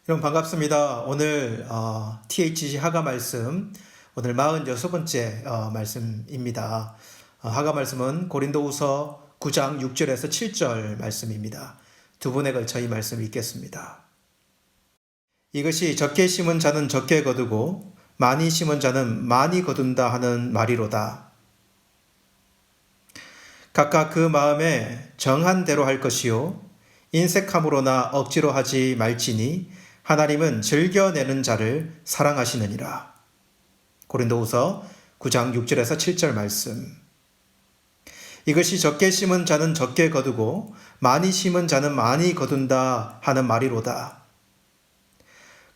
여러분 반갑습니다. 오늘 THC 하가 말씀 오늘 46번째 말씀입니다. 하가 말씀은 고린도후서 9장 6절에서 7절 말씀입니다. 두 분에 걸쳐 이 말씀을 읽겠습니다. 이것이 적게 심은 자는 적게 거두고 많이 심은 자는 많이 거둔다 하는 말이로다. 각각 그 마음에 정한 대로 할 것이요 인색함으로나 억지로 하지 말지니 하나님은 즐겨내는 자를 사랑하시느니라. 고린도후서 9장 6절에서 7절 말씀. 이것이 적게 심은 자는 적게 거두고 많이 심은 자는 많이 거둔다 하는 말이로다.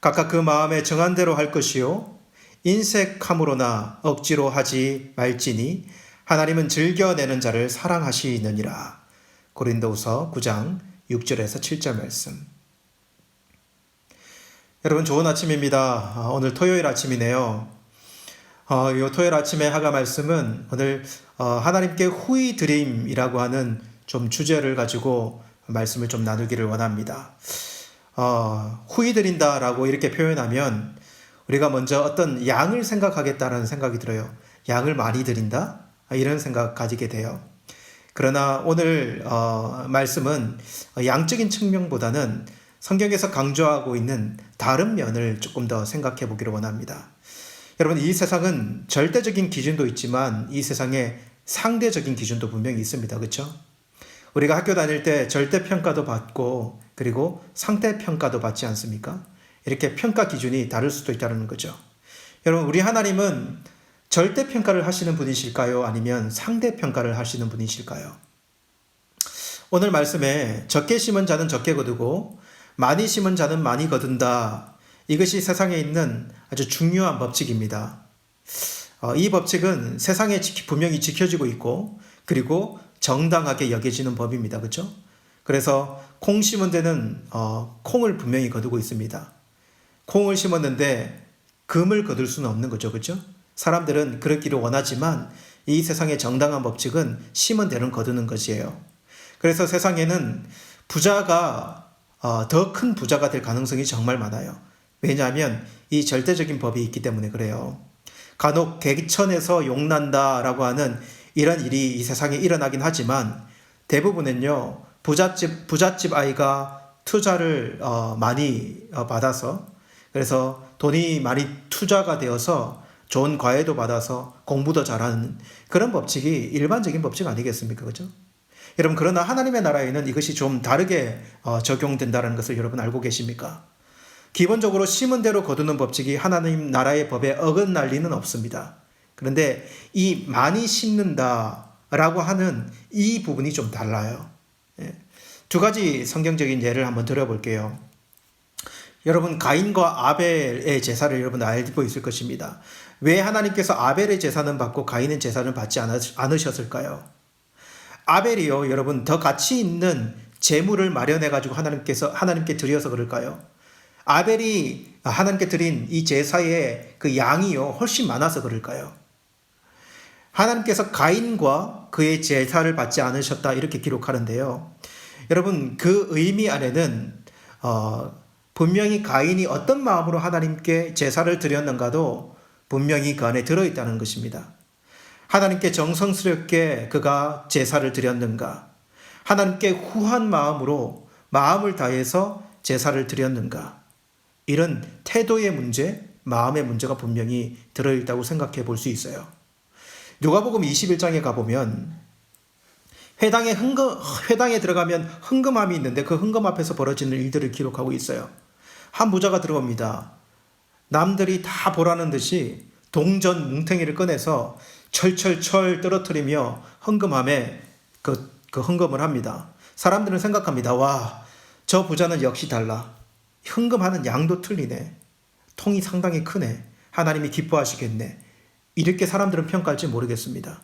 각각 그 마음에 정한 대로 할 것이요 인색함으로나 억지로 하지 말지니 하나님은 즐겨내는 자를 사랑하시느니라. 고린도후서 9장 6절에서 7절 말씀. 여러분 좋은 아침입니다. 오늘 토요일 아침이네요. 이 토요일 아침의 하가 말씀은 오늘 하나님께 후히 드림이라고 하는 좀 주제를 가지고 말씀을 좀 나누기를 원합니다. 후히 드린다라고 이렇게 표현하면 우리가 먼저 어떤 양을 생각하겠다라는 생각이 들어요. 양을 많이 드린다? 이런 생각 가지게 돼요. 그러나 오늘 말씀은 양적인 측면보다는 성경에서 강조하고 있는 다른 면을 조금 더 생각해 보기를 원합니다. 여러분, 이 세상은 절대적인 기준도 있지만 이 세상에 상대적인 기준도 분명히 있습니다. 그렇죠? 우리가 학교 다닐 때 절대평가도 받고 그리고 상대평가도 받지 않습니까? 이렇게 평가 기준이 다를 수도 있다는 거죠. 여러분, 우리 하나님은 절대평가를 하시는 분이실까요? 아니면 상대평가를 하시는 분이실까요? 오늘 말씀에 적게 심은 자는 적게 거두고 많이 심은 자는 많이 거둔다. 이것이 세상에 있는 아주 중요한 법칙입니다. 이 법칙은 세상에 분명히 지켜지고 있고 그리고 정당하게 여겨지는 법입니다. 그렇죠? 그래서 콩 심은 데는 콩을 분명히 거두고 있습니다. 콩을 심었는데 금을 거둘 수는 없는 거죠. 그렇죠? 사람들은 그렇기를 원하지만 이 세상의 정당한 법칙은 심은 대로 거두는 것이에요. 그래서 세상에는 부자가 더 큰 부자가 될 가능성이 정말 많아요. 왜냐하면 이 절대적인 법이 있기 때문에 그래요. 간혹 개천에서 용난다라고 하는 이런 일이 이 세상에 일어나긴 하지만 대부분은요 부잣집 아이가 투자를 많이 받아서 그래서 돈이 많이 투자가 되어서 좋은 과외도 받아서 공부도 잘하는 그런 법칙이 일반적인 법칙 아니겠습니까? 그죠? 여러분, 그러나 하나님의 나라에는 이것이 좀 다르게 적용된다는 것을 여러분 알고 계십니까? 기본적으로 심은 대로 거두는 법칙이 하나님 나라의 법에 어긋날 리는 없습니다. 그런데 이 많이 심는다라고 하는 이 부분이 좀 달라요. 두 가지 성경적인 예를 한번 들어볼게요. 여러분, 가인과 아벨의 제사를 여러분 알고 있을 것입니다. 왜 하나님께서 아벨의 제사는 받고 가인의 제사는 받지 않으셨을까요? 아벨이요, 여러분, 더 가치 있는 제물을 마련해가지고 하나님께 드려서 그럴까요? 아벨이 하나님께 드린 이 제사의 그 양이요, 훨씬 많아서 그럴까요? 하나님께서 가인과 그의 제사를 받지 않으셨다, 이렇게 기록하는데요. 여러분, 그 의미 안에는, 분명히 가인이 어떤 마음으로 하나님께 제사를 드렸는가도 분명히 그 안에 들어있다는 것입니다. 하나님께 정성스럽게 그가 제사를 드렸는가? 하나님께 후한 마음으로 마음을 다해서 제사를 드렸는가? 이런 태도의 문제, 마음의 문제가 분명히 들어있다고 생각해 볼 수 있어요. 누가복음 21장에 가보면 회당에 들어가면 흥금함이 있는데 그 흥금 앞에서 벌어지는 일들을 기록하고 있어요. 한 부자가 들어옵니다. 남들이 다 보라는 듯이 동전 뭉탱이를 꺼내서 철철철 떨어뜨리며 헌금함에 그 헌금을 합니다. 사람들은 생각합니다. 와, 저 부자는 역시 달라. 헌금하는 양도 틀리네. 통이 상당히 크네. 하나님이 기뻐하시겠네. 이렇게 사람들은 평가할지 모르겠습니다.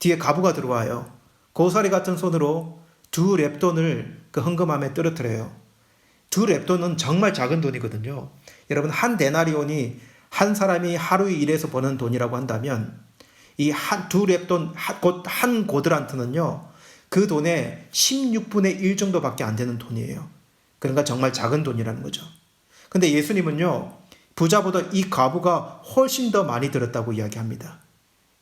뒤에 가부가 들어와요. 고사리 같은 손으로 2렙돈을 그 헌금함에 떨어뜨려요. 2렙돈은 정말 작은 돈이거든요. 여러분, 한 데나리온이 한 사람이 하루 일해서 버는 돈이라고 한다면 이 2렙돈, 곧 한 고드란트는요, 그 돈의 16분의 1 정도밖에 안 되는 돈이에요. 그러니까 정말 작은 돈이라는 거죠. 근데 예수님은요, 부자보다 이 과부가 훨씬 더 많이 들었다고 이야기합니다.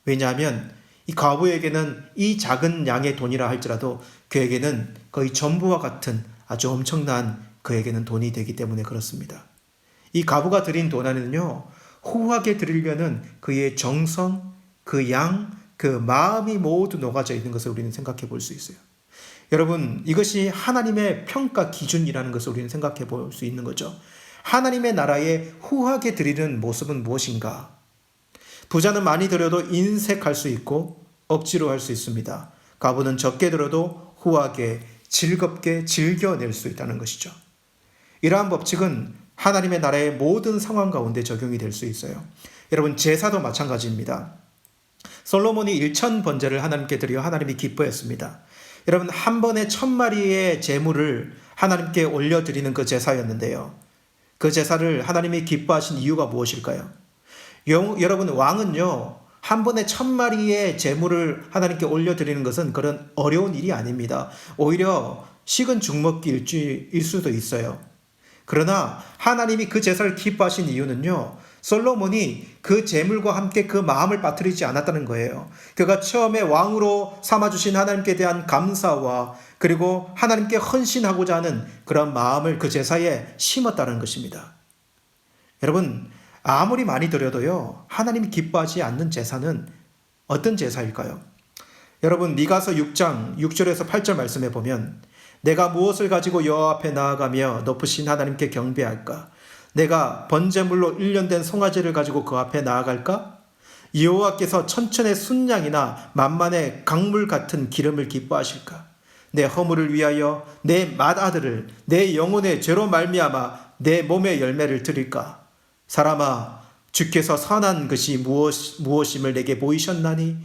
왜냐하면 이 과부에게는 이 작은 양의 돈이라 할지라도 그에게는 거의 전부와 같은 아주 엄청난 그에게는 돈이 되기 때문에 그렇습니다. 이 과부가 드린 돈 안에는요, 후하게 드리려는 그의 정성, 그 양, 그 마음이 모두 녹아져 있는 것을 우리는 생각해 볼 수 있어요. 여러분, 이것이 하나님의 평가 기준이라는 것을 우리는 생각해 볼 수 있는 거죠. 하나님의 나라에 후하게 드리는 모습은 무엇인가? 부자는 많이 들여도 인색할 수 있고 억지로 할 수 있습니다. 과부는 적게 들어도 후하게 즐겁게 즐겨낼 수 있다는 것이죠. 이러한 법칙은 하나님의 나라의 모든 상황 가운데 적용이 될 수 있어요. 여러분, 제사도 마찬가지입니다. 솔로몬이 1000번제를 하나님께 드려 하나님이 기뻐했습니다. 여러분, 한 번에 1000마리의 제물을 하나님께 올려드리는 그 제사였는데요. 그 제사를 하나님이 기뻐하신 이유가 무엇일까요? 여러분, 왕은요, 한 번에 1000마리의 제물을 하나님께 올려드리는 것은 그런 어려운 일이 아닙니다. 오히려 식은 죽먹기 일주일 수도 있어요. 그러나 하나님이 그 제사를 기뻐하신 이유는요, 솔로몬이 그 제물과 함께 그 마음을 빠뜨리지 않았다는 거예요. 그가 처음에 왕으로 삼아주신 하나님께 대한 감사와 그리고 하나님께 헌신하고자 하는 그런 마음을 그 제사에 심었다는 것입니다. 여러분, 아무리 많이 드려도요, 하나님이 기뻐하지 않는 제사는 어떤 제사일까요? 여러분, 미가서 6장 6절에서 8절 말씀에 보면 내가 무엇을 가지고 여호와 앞에 나아가며 높으신 하나님께 경배할까? 내가 번제물로 1년 된 송아지를 가지고 그 앞에 나아갈까? 여호와께서 천천의 순양이나 만만의 강물 같은 기름을 기뻐하실까? 내 허물을 위하여 내 맏아들을 내 영혼의 죄로 말미암아 내 몸의 열매를 드릴까? 사람아, 주께서 선한 것이 무엇임을 내게 보이셨나니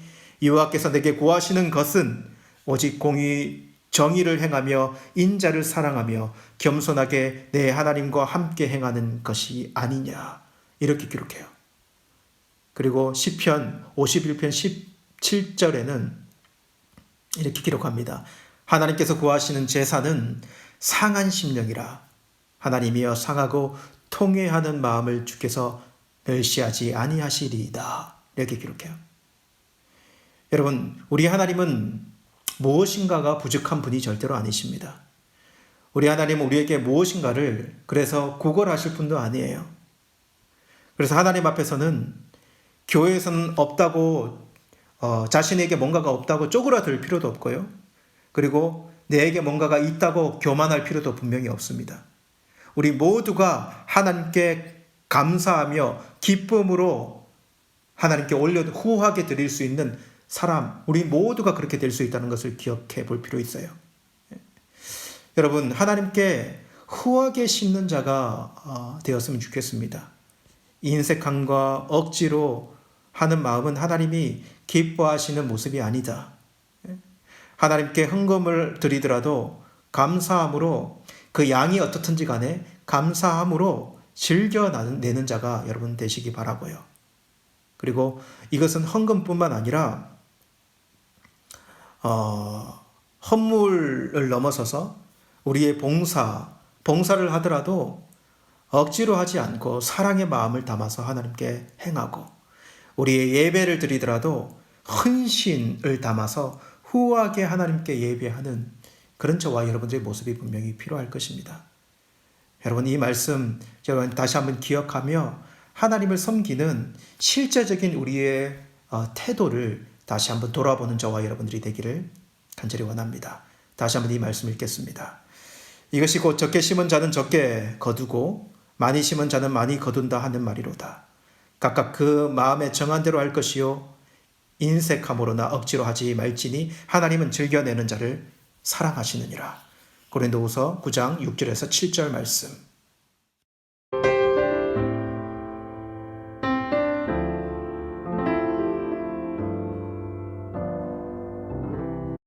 여호와께서 내게 구하시는 것은 오직 공의 정의를 행하며 인자를 사랑하며 겸손하게 내 하나님과 함께 행하는 것이 아니냐. 이렇게 기록해요. 그리고 시편 51편 17절에는 이렇게 기록합니다. 하나님께서 구하시는 제사는 상한 심령이라. 하나님이여 상하고 통회하는 마음을 주께서 멸시하지 아니하시리이다. 이렇게 기록해요. 여러분, 우리 하나님은 무엇인가가 부족한 분이 절대로 아니십니다. 우리 하나님은 우리에게 무엇인가를 그래서 구걸하실 분도 아니에요. 그래서 하나님 앞에서는 교회에서는 없다고 자신에게 뭔가가 없다고 쪼그라들 필요도 없고요. 그리고 내게 뭔가가 있다고 교만할 필요도 분명히 없습니다. 우리 모두가 하나님께 감사하며 기쁨으로 하나님께 후하게 드릴 수 있는 사람, 우리 모두가 그렇게 될 수 있다는 것을 기억해 볼 필요 있어요. 여러분, 하나님께 후하게 심는 자가 되었으면 좋겠습니다. 인색함과 억지로 하는 마음은 하나님이 기뻐하시는 모습이 아니다. 하나님께 헌금을 드리더라도 감사함으로 그 양이 어떻든지 간에 감사함으로 즐겨내는 자가 여러분 되시기 바라고요. 그리고 이것은 헌금뿐만 아니라 헌물을 넘어서서 우리의 봉사를 하더라도 억지로 하지 않고 사랑의 마음을 담아서 하나님께 행하고 우리의 예배를 드리더라도 헌신을 담아서 후하게 하나님께 예배하는 그런 저와 여러분들의 모습이 분명히 필요할 것입니다. 여러분, 이 말씀 여러분 다시 한번 기억하며 하나님을 섬기는 실제적인 우리의 태도를 다시 한번 돌아보는 저와 여러분들이 되기를 간절히 원합니다. 다시 한번 이 말씀 읽겠습니다. 이것이 곧 적게 심은 자는 적게 거두고 많이 심은 자는 많이 거둔다 하는 말이로다. 각각 그 마음에 정한 대로 할 것이요 인색함으로나 억지로 하지 말지니 하나님은 즐겨내는 자를 사랑하시느니라. 고린도후서 9장 6절에서 7절 말씀.